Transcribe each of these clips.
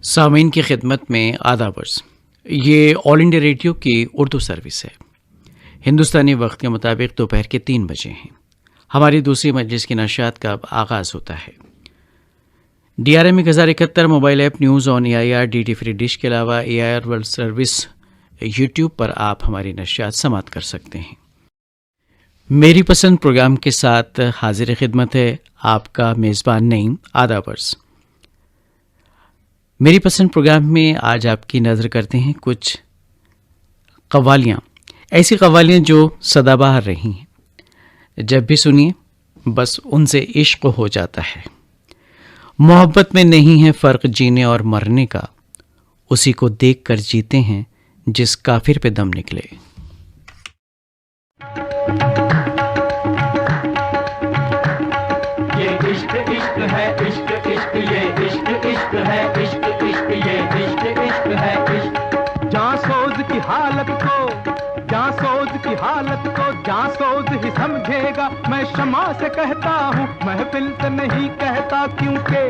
सामीन की खिदमत में आदाबर्स। ये ऑल इंडिया रेडियो की उर्दू सर्विस है। हिंदुस्तानी वक्त के मुताबिक दोपहर के 3 बजे हैं। हमारी दूसरी मजलिस की नशात का अब आगाज़ होता है। DRM 1071 mobile app news on AIR DT free dish के अलावा AIR वर्ल्ड सर्विस यूट्यूब पर आप हमारी नशियात समात कर सकते हैं। मेरी पसंद प्रोग्राम के साथ हाजिर खिदमत है आपका मेज़बान नईम आदाबर्स। मेरी पसंद प्रोग्राम में आज आपकी नज़र करते हैं कुछ कव्वालियाँ, ऐसी कव्वालियाँ जो सदाबहार रही हैं। जब भी सुनिए बस उनसे इश्क हो जाता है। मोहब्बत में नहीं है फ़र्क जीने और मरने का, उसी को देख कर जीते हैं जिस काफिर पे दम निकले। ये इश्क इश्क है, इश्क इश्क ये इश्क इश्क है, इश्क इश्क ये इश्क इश्क है, इश्क। जासूद की हालत को, जासूद की हालत को जासूद ही समझेगा। मैं शमा से कहता हूँ, महफिल से नहीं कहता, क्योंकि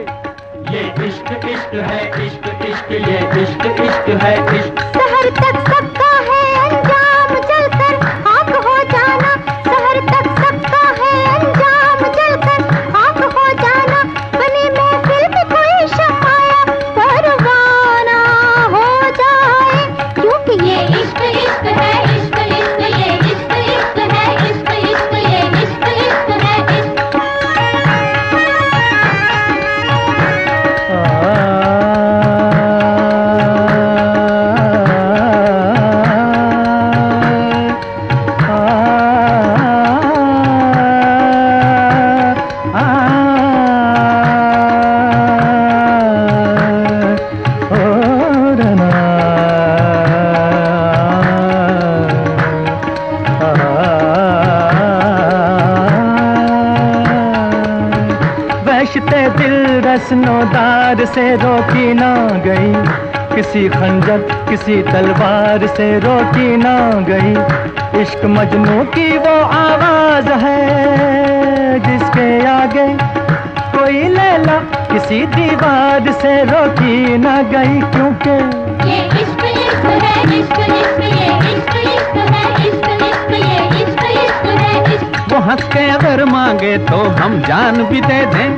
ये इश्क इश्क है, इश्क इश्क ये इश्क इश्क है, इश्क। शहर तक सबका है अंजाम जलकर आग हो जाना, शहर तक सबका है अंजाम जलकर आग हो जाना। बनी महफिल में कोई शमाया परवाना हो जाए, क्योंकि ये इश्क इश्क है, इश्क इश्क ये इश्क इश्क है, इश्क इश्क ये इश्क इश्क है, इश्क। वहशते दिल रस्नोदार से रोकी ना गई, किसी खंजर किसी तलवार से रोकी ना गई। इश्क मजनू की वो आवाज है जिसके आगे कोई लैला किसी दीवार से रोकी ना गई, क्योंकि ये इश्क इश्क है, इश्क इश्क ये इश्क इश्क है, इश्क इश्क ये इश्क इश्क है, इश्क। वो हंस के अगर मांगे तो हम जान भी दे दें,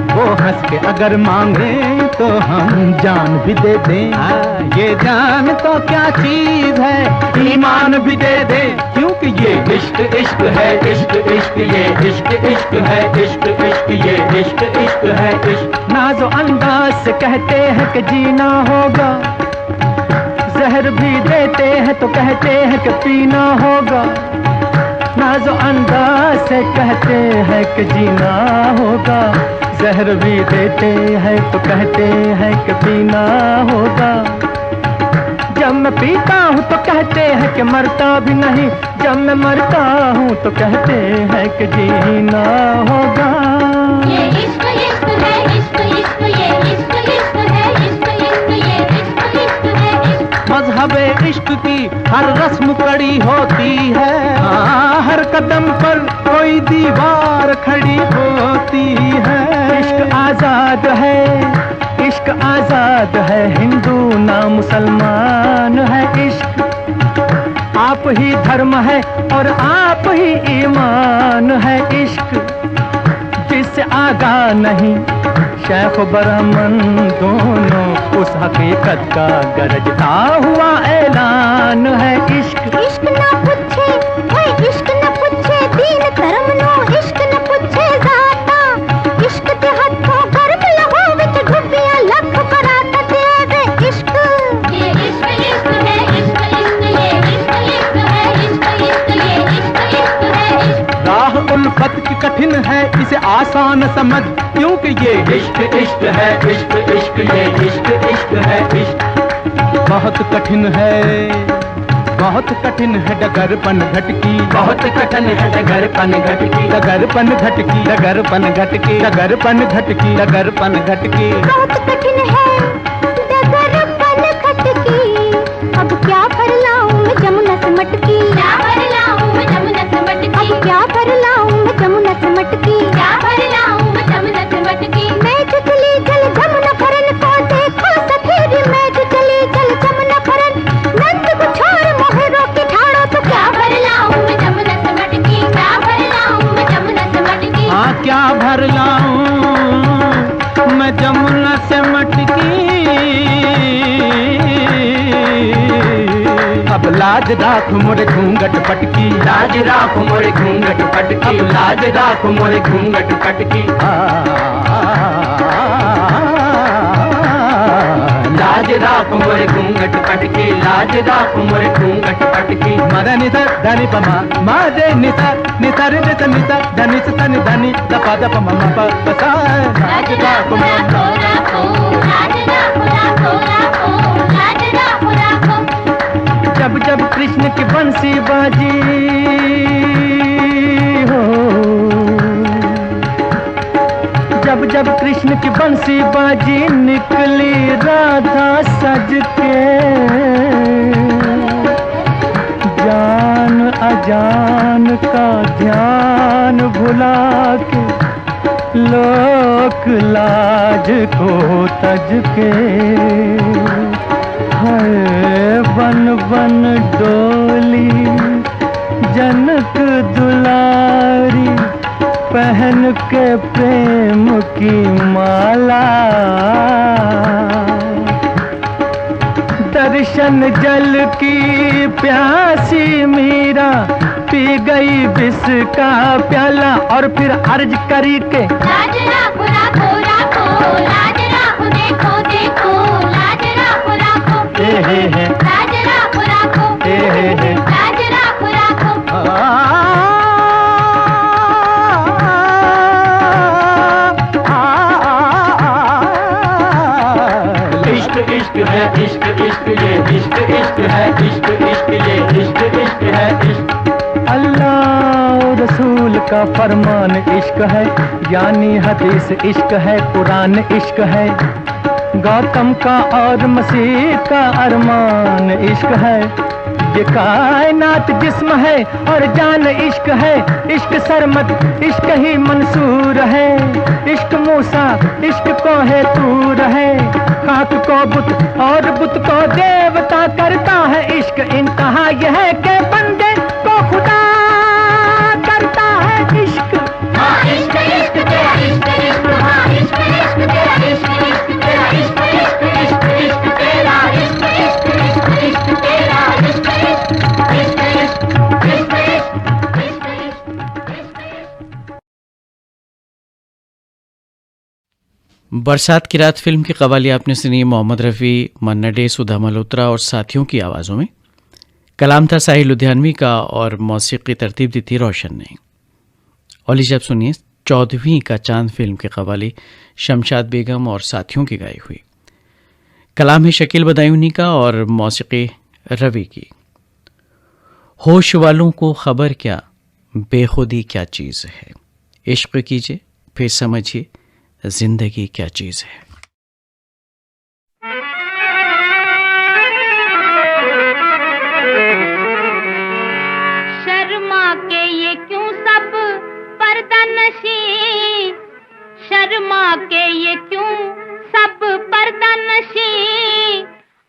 वो हंस के अगर मांगे तो हम जान भी दे दें। ये जान तो क्या चीज है, ईमान भी दे दे, क्योंकि ये इश्क इश्क है, इश्क इश्क ये इश्क इश्क है, इश्क इश्क ये इश्क इश्क है, इश्क। नाज़ो अंदाज से कहते हैं कि जीना होगा, जहर भी देते हैं तो कहते हैं कि पीना होगा। नाज़ो अंदाज से कहते हैं कि जीना होगा, जहर भी देते हैं तो कहते हैं कि पीना होगा। जब मैं पीता हूँ तो कहते हैं कि मरता भी नहीं, जब मैं मरता हूँ तो कहते हैं कि जीना होगा। ये इश्क इश्क है, इश्क इश्क ये इश्क इश्क है, इश्क इश्क ये इश्क इश्क है, इश्क। मज़हबे इश्क की हर रस्म कड़ी होती है, हाँ, हर कदम पर कोई दीवार खड़ी होती है। इश्क आजाद है, इश्क आजाद है, हिंदू ना मुसलमान है। इश्क आप ही धर्म है और आप ही ईमान है। इश्क जिससे आगा नहीं शेख ब्राह्मण दोनों, उस हकीकत का गरजता हुआ ऐलान है। इश्क इश्क ना पूछे, ओए इश्क ना पूछे दीन धर्म नो, इश्क ना पूछे जाता, इश्क ते हथों गर्म लहो विच डुबियां लख कराता तेरे इश्क। ये इश्क इश्क है, इश्क इश्क ये इश्क इश्क है, इश्क इश्क ये इश्क इश्क है, इश्क। राह उल्फत की कठिन है, इसे आसान समझ, क्योंकि ये इश्क इश्क है, इश्क इश्क ये इश्क इश्क है, इश्क। बहुत कठिन है, बहुत कठिन है डगरपन घटकी, बहुत कठिन है डगरपन घटकी, डगरपन घटकी, डगरपन घटकी, डगरपन घटकी, डगरपन घटकी। बहुत कठिन है डगरपन खटकी, अब क्या भर लाऊं मैं जमुना से मटकी, क्या भर लाऊं मैं जमुना से मटकी, अब क्या भर लाऊं मैं जमुना से मटकी, क्या भर लाऊं मैं जमुना से मटकी। मैं चुचली जल जमुना भरन को देखो सफेद लाज राख मोरे घूंघट पटकी, लाज राख मोरे घूंघट पटकी, लाज राख मोरे घूंघट पटकी। लाज राख मोरे घूंघट पटकी, लाज राख मोरे घूंघट पटकी। मद निस धनि पमा मादे निस निसर निस निस धनि स धनि धनि द पद प म प प सा। लाज राखो राखो राखो, लाज राखो राखो राखो, लाज राखो राखो। जब जब कृष्ण की बंसी बाजी हो, जब जब कृष्ण की बंसी बाजी निकली राधा सज के, जान अजान का ध्यान भुला के, लोक लाज को तज के, हर बन बन डोली जनक दुलारी, पहन के प्रेम की माला। दर्शन जल की प्यासी मीरा पी गई विष का प्याला, और फिर अर्ज करी के लाज राखो राखो राखो, लाज राखो देखो देखो, लाज राखो राखो। हे लाज राखो राखो, हे लाज राखो राखो। इश्क इश्क है इश्क इश्क ये इश्क इश्क है इश्क इश्क ये इश्क इश्क है इश्क। अल्लाह रसूल का फरमान इश्क है, यानी हदीस इश्क है, कुरान इश्क है, गौतम का और मसीह का अरमान इश्क है। ये कायनात जिस्म है और जान इश्क है, इश्क सरमद इश्क ही मंसूर है, इश्क मूसा इश्क को है तूर है, खाक को बुत और बुत को देवता करता है इश्क। इंतहा यह है कि बंदे को खुदा करता है इश्क। हाँ इश्क इश्क तेरा इश्क इश्क, हाँ इश्क इश्क तेरा इश्क इश्क तेरा इश्क इश्क इश्क इश्क तेरा इश्क इश्क इश्क इश्क तेरा इश्क इश्क इश्क इश्क इश्क इश्क इश्क। बरसात की रात फिल्म की कवाली आपने सुनी मोहम्मद रफ़ी, मन्ना डे, सुधा मल्होत्रा और साथियों की आवाज़ों में। कलाम था साहिल लुधियानवी का और मौसीकी तरतीब दी थी रोशन ने। और लीजिए अब सुनिए 14वीं का चांद फिल्म की कवाली शमशाद बेगम और साथियों की गाई हुई। कलाम है शकील बदायूनी का और मौसीकी रवि की। होश वालों को खबर क्या, बेखुदी क्या चीज़ है, इश्क कीजिए फिर समझिए जिंदगी क्या चीज़ है। शर्मा के ये क्यों सब पर्दा नशी, शर्मा के ये क्यों सब पर्दा नशी,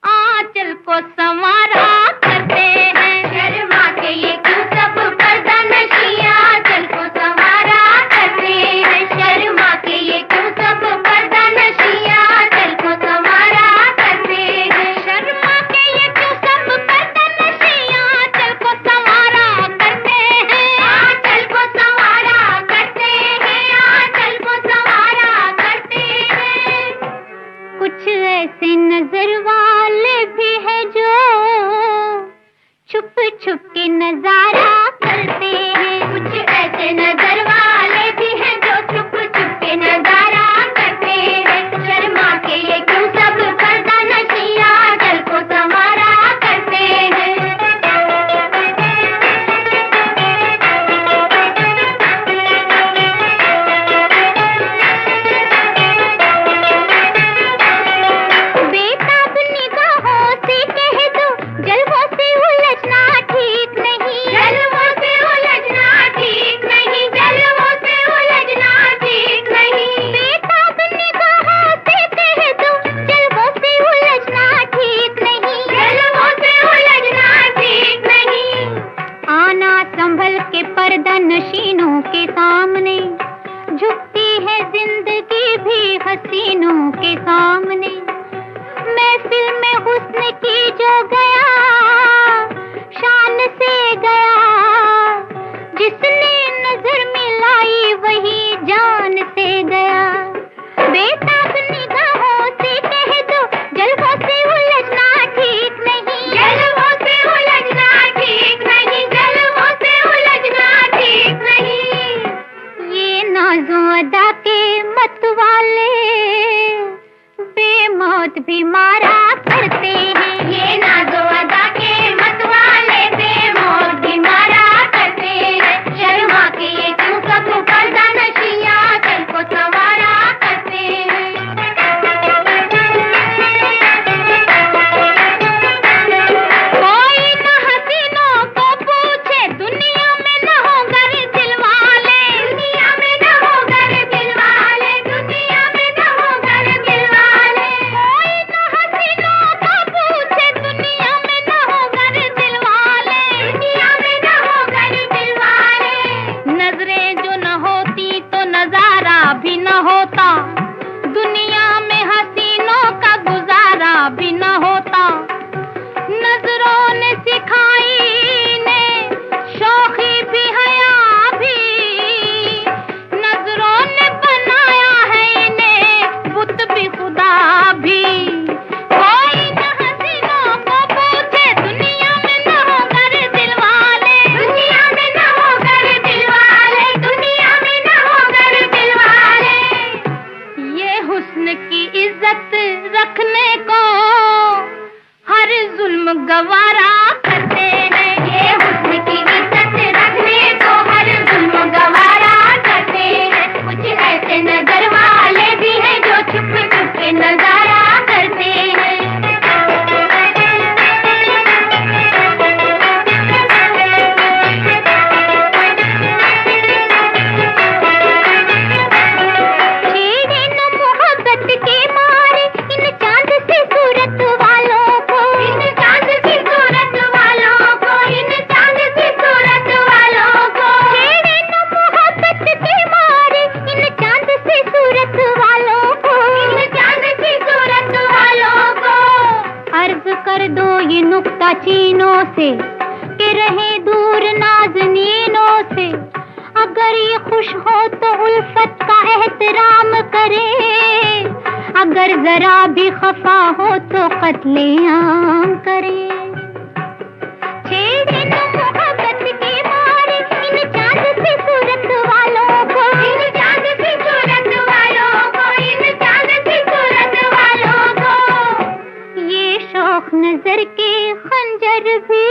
आंचल को संवारा करते हैं। शर्मा के ये क्यों सब पर्दा नशी, आंचल को संवारा करते हैं। शर्मा के ये क्यों सब पर्दा नशी, आंचल को संवारा करते हैं। शर्मा के ये क्यों सब पर्दा नशी, आंचल को संवारा करते हैं। आंचल को संवारा करते हैं, आंचल को संवारा करते हैं। कुछ ऐसे नजर वाले भी है जो छुप छुप के नजारा करते हैं। कुछ ऐसे नजर वाले भी हैं जो छुप छुप के नजारा करते हैं। शर्मा के ये क्यों सब पर्दा नशी, आंचल को संवारा करते हैं। बेताब निगाहों से कह दो, जलवों से उलझना ठीक नहीं, जलवों से उलझना ठीक नहीं, जलवों से उलझना ठीक नहीं। बेताब निगाहों से कह दो, जलवों से उलझना ठीक नहीं, जलवों से उलझना ठीक नहीं। आना संभल के पर्दा नशीनों के सामने, झुकती है जिंदगी भी हसीनों के सामने। महफिल में हुस्न की जो गया, शान से गया, जिसने नजर मिलाई वही जान से गया। बेताब निगाहों से कह दो, जल्दों से उलझना ठीक नहीं, जल्दों से उलझना ठीक नहीं, जल्दों से उलझना ठीक नहीं। ये नाज़ों अदा के मत वाले बेमौत भी मारा करते हैं, ये नाज़ों अदा के मत वाले बेमौत भी मारा करते हैं। शर्मा के ये क्यों सब पर्दा नशिया कल को सवारा करते हैं। कोई न हसीनों को पूछे, दुनिया में न हो गर दिल वाले, दुनिया में न हो गर दिल वाले, दुनिया में न हो गर दिल वाले। कोई न हसीनों को पूछे, दुनिया में न हो गर दिल वाले, दुनिया में न हो गर दिल वाले। नजरें जो न होती तो नजारा भी न होता, दुनिया में हसीनों का गुजारा भी न होता। नजरों ने सिखाई ने शौखी भी हया भी, नजरों ने बनाया है इन्हें बुत भी खुदा भी। कोई न हसीनों को पूछे, दुनिया में न हो गर दिल वाले, दुनिया में न हो गर दिल वाले, दुनिया में न हो गर दिल वाले। ये हुस्न की इज्जत रखने को हर जुल्म गवारा करते हैं, ये हुस्न की इज्जत रखने को हर जुल्म गवारा करते हैं। कुछ ऐसे नजर वाले भी हैं जो छुप छुप के नजारा करते हैं। छेड़े न मोहब्बत के मारे इन चांद सी सूरत वालों को, इन चांद सी सूरत वालों को, इन चांद सी सूरत वालों को। छेड़े न मोहब्बत के मारे इन चांद सी सूरत वालों को, इन चांद सी सूरत वालों को। अर्ज कर दो ये नुक्ता चीनों से कि रहे दूर नाज़नीनों से। अगर ये खुश हो तो उल्फत का एहतराम करे, अगर जरा भी खफा हो तो कत्लेआम करे। छेड़े न मोहब्बत के मारे इन चांद सी सूरत वालों को, इन चांद सी सूरत वालों को, इन चांद सी सूरत वालों को। ये शौक नजर के खंजर भी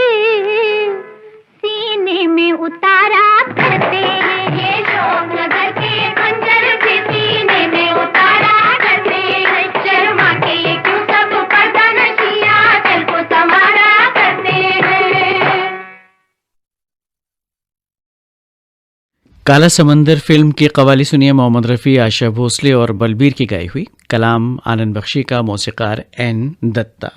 सीने में उतारा करते हैं, ये शौक नजर के खंजर भी सीने में उतारा करते हैं। शर्मा के ये क्यों सब पर्दा नशिया दिल को संवारा करते हैं। काला समंदर फिल्म की कवाली सुनिए मोहम्मद रफ़ी, आशा भोसले और बलबीर की गाई हुई, कलाम आनंद बख्शी का, मौसीकार एन दत्ता।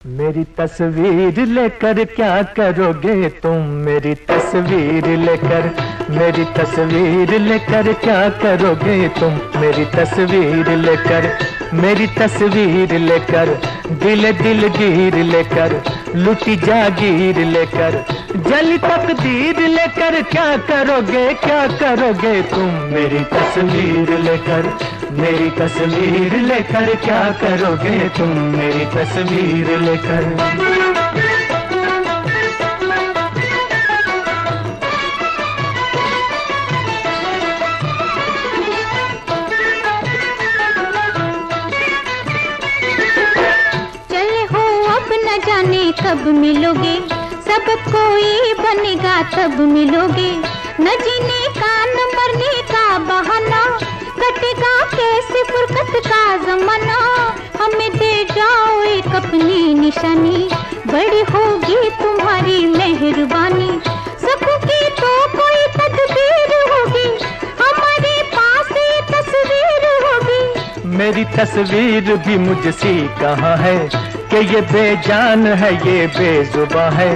मेरी तस्वीर लेकर क्या करोगे तुम, मेरी तस्वीर लेकर, मेरी तस्वीर लेकर क्या करोगे तुम, मेरी तस्वीर लेकर, मेरी तस्वीर लेकर। दिल दिलगीर लेकर, लुटी जागीर लेकर, जली तकदीर लेकर क्या करोगे, क्या करोगे तुम, मेरी तस्वीर लेकर, मेरी तस्वीर लेकर क्या करोगे तुम, मेरी तस्वीर लेकर। चले हो अब न जाने कब मिलोगे, सब कोई बनेगा तब मिलोगे। न जीने का न मरने का बहाना, कटेगा कैसे फुर्सत का जमाना। हमें दे जाओ एक अपनी निशानी, बड़ी होगी तुम्हारी मेहरबानी। सबकी तो कोई तकदीर होगी, हमारे पास ये तस्वीर होगी। मेरी तस्वीर भी मुझसे कहाँ है कि ये बेजान है, ये बेजुबां है।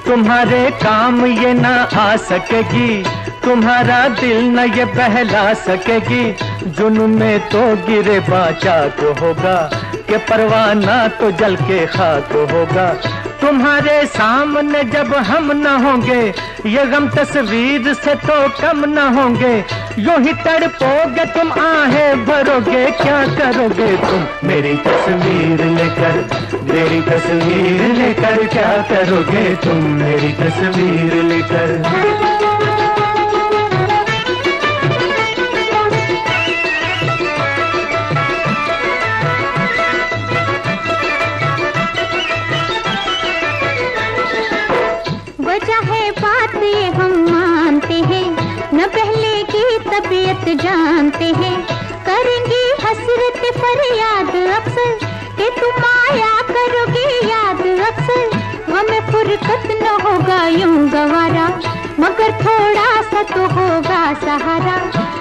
तुम्हारे काम ये ना आ सकेगी, तुम्हारा दिल न ये बहला सकेगी। जुनून में तो गिरे बाचा तो होगा, के परवाना तो जल के खाक होगा। तुम्हारे सामने जब हम न होंगे, ये गम तस्वीर से तो कम न होंगे। यूं ही तड़पोगे तुम, आहें भरोगे, क्या करोगे तुम मेरी तस्वीर लेकर, मेरी तस्वीर लेकर क्या करोगे तुम मेरी तस्वीर लेकर। तबीयत जानते हैं, करेंगे हसरत फरियाद अक्सर कि तुम आया करोगे याद अक्सर। हमें फुर्सत न होगा यूं गवारा, मगर थोड़ा सा तो होगा सहारा।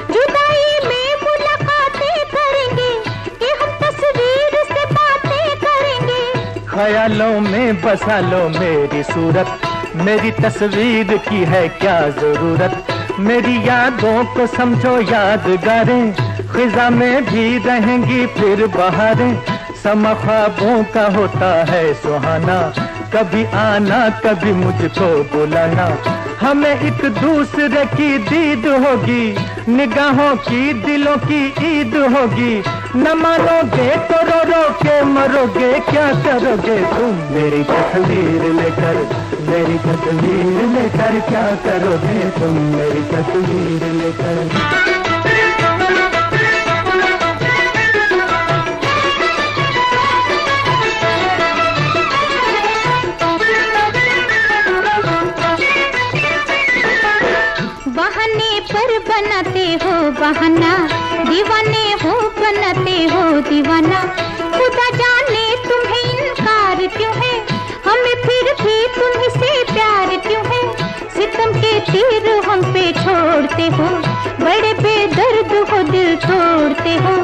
जुदाई में मुलाकातें करेंगे कि हम तस्वीर से बातें करेंगे। ख्यालों में बसा लो मेरी सूरत, मेरी तस्वीर की है क्या जरूरत। मेरी यादों को समझो यादगारें, खिजा में भी रहेंगी फिर बहारें। समा ख्वाबों का होता है सुहाना, कभी आना कभी मुझको बुलाना। हमें एक दूसरे की दीद होगी, निगाहों की दिलों की ईद होगी। न मानोगे तो रो रो के मरोगे, क्या करोगे तुम मेरी तस्वीर लेकर, मेरी तस्वीर लेकर क्या करोगे तुम मेरी तस्वीर लेकर। बनाते हो बहाना, दीवाने हो बनाते हो दीवाना। खुदा जाने तुम्हें इनकार क्यों है, हमें फिर भी तुमसे प्यार क्यों है। सितम के तीर हम पे छोड़ते हो, बड़े बेदर्द हो दिल तोड़ते हो।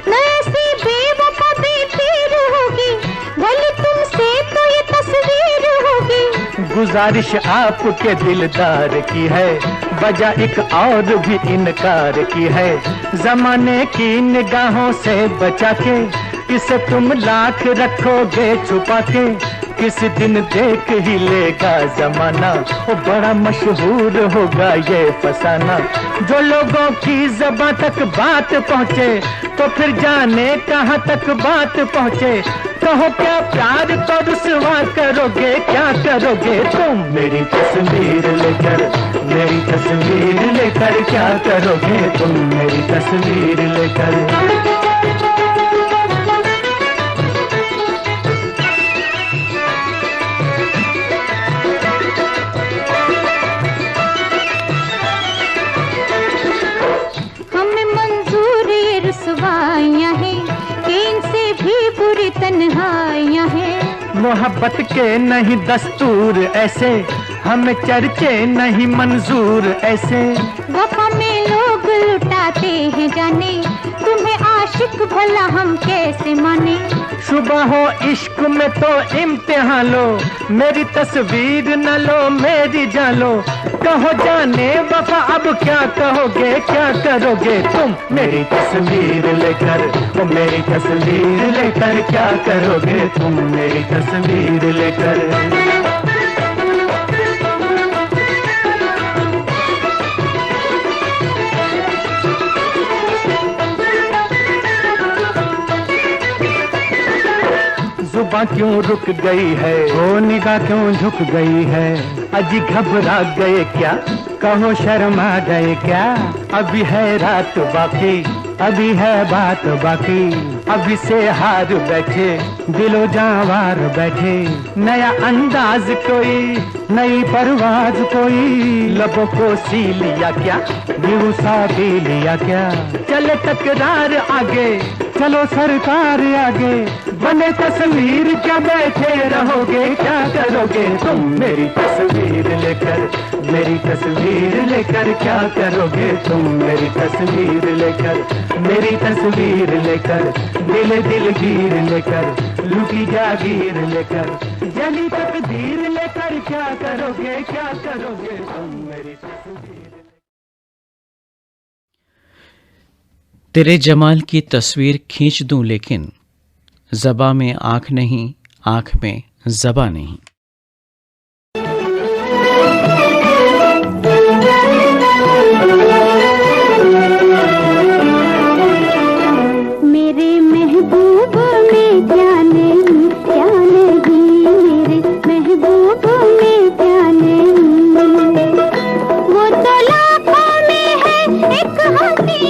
न ऐसी बेवफा बेपीर होगी, भले तुमसे तो ये तस्वीर होगी। गुजारिश आपके दिलदार की है, वजह एक और भी इनकार की है। जमाने की निगाहों से बचा के, इसे तुम लाख रखोगे छुपा के। किस दिन देख ही लेगा जमाना, वो बड़ा मशहूर होगा ये फसाना। जो लोगों की ज़बां तक बात पहुँचे, तो फिर जाने कहाँ तक बात पहुँचे। कहो क्या प्यार तो रुसवा करोगे, क्या करोगे तुम मेरी तस्वीर लेकर, मेरी तस्वीर लेकर क्या करोगे तुम मेरी तस्वीर लेकर। रुसवाइयाँ हैं कि इनसे भी बुरी तन्हाइयाँ हैं। मोहब्बत के नहीं दस्तूर ऐसे, हमें चर्चे नहीं मंजूर ऐसे। वफा में लोग लुटाते हैं जाने, तुम्हें आशिक भला हम कैसे माने। सुबह हो इश्क में तो इम्तिहान लो, मेरी तस्वीर न लो मेरी जान लो। कहो जाने वफा अब क्या कहोगे, क्या करोगे तुम मेरी तस्वीर लेकर, ओ मेरी तस्वीर लेकर क्या करोगे तुम मेरी तस्वीर लेकर। जुबां क्यों रुक गई है, वो निगाह क्यों झुक गई है। अजी घबरा गए क्या, कहो शर्मा गए क्या। अभी है रात बाकी, अभी है बात बाकी। अभी से हार बैठे, दिलो जावार बैठे। नया अंदाज कोई, नई परवाज कोई। लबों को सी लिया क्या, यूं सा दे लिया क्या। चले तकरार आगे, चलो सरकार आगे। बने तस्वीर क्या बैठे रहोगे, क्या करोगे तुम मेरी तस्वीर लेकर, मेरी तस्वीर लेकर क्या करोगे तुम मेरी तस्वीर लेकर। मेरी तस्वीर लेकर, दिल दिल गिर लेकर, लुटी जागीर लेकर, जली तकदीर लेकर क्या करोगे, क्या करोगे तुम मेरी तस्वीर। तेरे जमाल की तस्वीर खींच दूं लेकिन ज़बा में आँख नहीं, आँख में ज़बा नहीं। मेरे महबूब में क्या नहीं, क्या नहीं, मेरे महबूब में क्या नहीं। वो तो लाखों में है एक हंसी,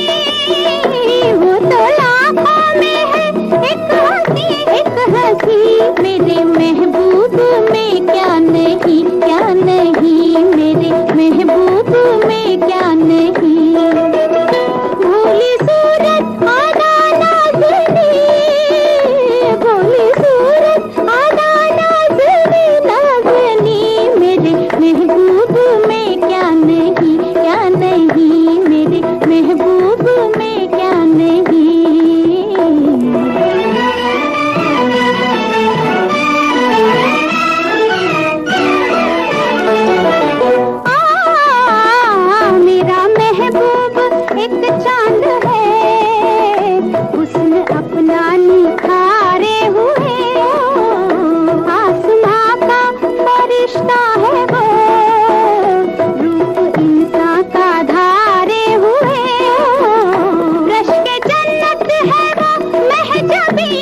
वो तो लाखों में है एक हंसी, एक हंसी। मेरे महबूब में क्या नहीं, क्या नहीं, मेरे महबूब में क्या नहीं। भोली सूरत आना नाज़नी, भोली सूरत आना नाज़नी, नाज़नी। मेरे महबूब में क्या नहीं, क्या नहीं, मेरे महबूब में क्या नहीं। मेरा महबूब एक चांद है, उसने अपना निखारे हुए। आसमां का फरिश्ता है वो, रूप इंसान का धारे हुए। रश के जन्नत है वो महजबी,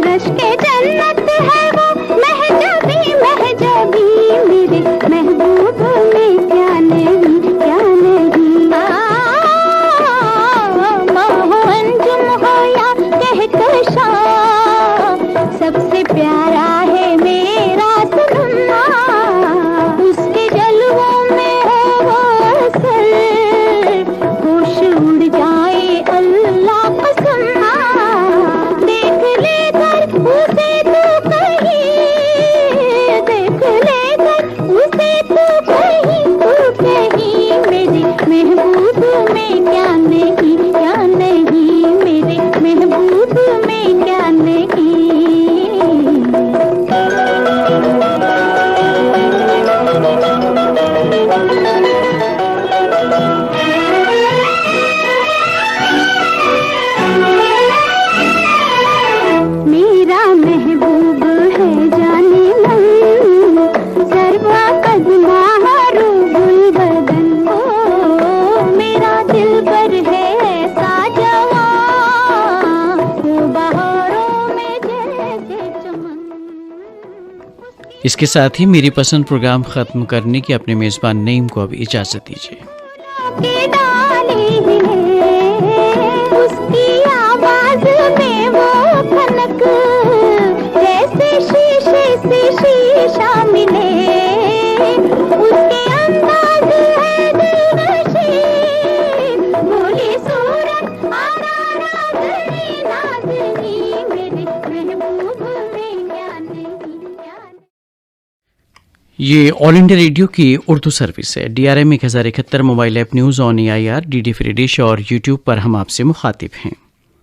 रश के जन्नत है वो महजबी, महजबी। मेरे महबूब में क्या नहीं, क्या नहीं। हो अंजुम हो या कहकशा, सबसे प्यारा है मेरा सनम। उसके जलवों में है वो असर, होश उड़ जाए अल्लाह कसम। देख लेकर उसे तू कहीं, देख लेकर उसे तू कहीं, तू कहीं। मेरे महबूब में क्या नहीं, क्या नहीं, मेरे महबूब में क्या नहीं। मेरा महबूब है जाने मन, सर्वा कदमा रूबुल बदन। ओ मेरा दिल पर है ऐसा जवान, वो बहारों में जैसे चमन। इसके साथ ही मेरी पसंद प्रोग्राम ख़त्म करने की अपने मेज़बान नईम को अब इजाज़त दीजिए। के डाले हैं, उसकी आवाज में वो खनक, जैसे शीशे से शीशा मिले। उसके अंदाज है दिलनशीन, भोली सूरत आना नाज़नी, नाज़नी। मेरे महबूब में क्या नहीं, क्या नहीं। ये ऑल इंडिया रेडियो की उर्दू सर्विस है। DRM 1071 mobile app, news on AIR, DD free dish और YouTube पर हम आपसे मुखातिब हैं।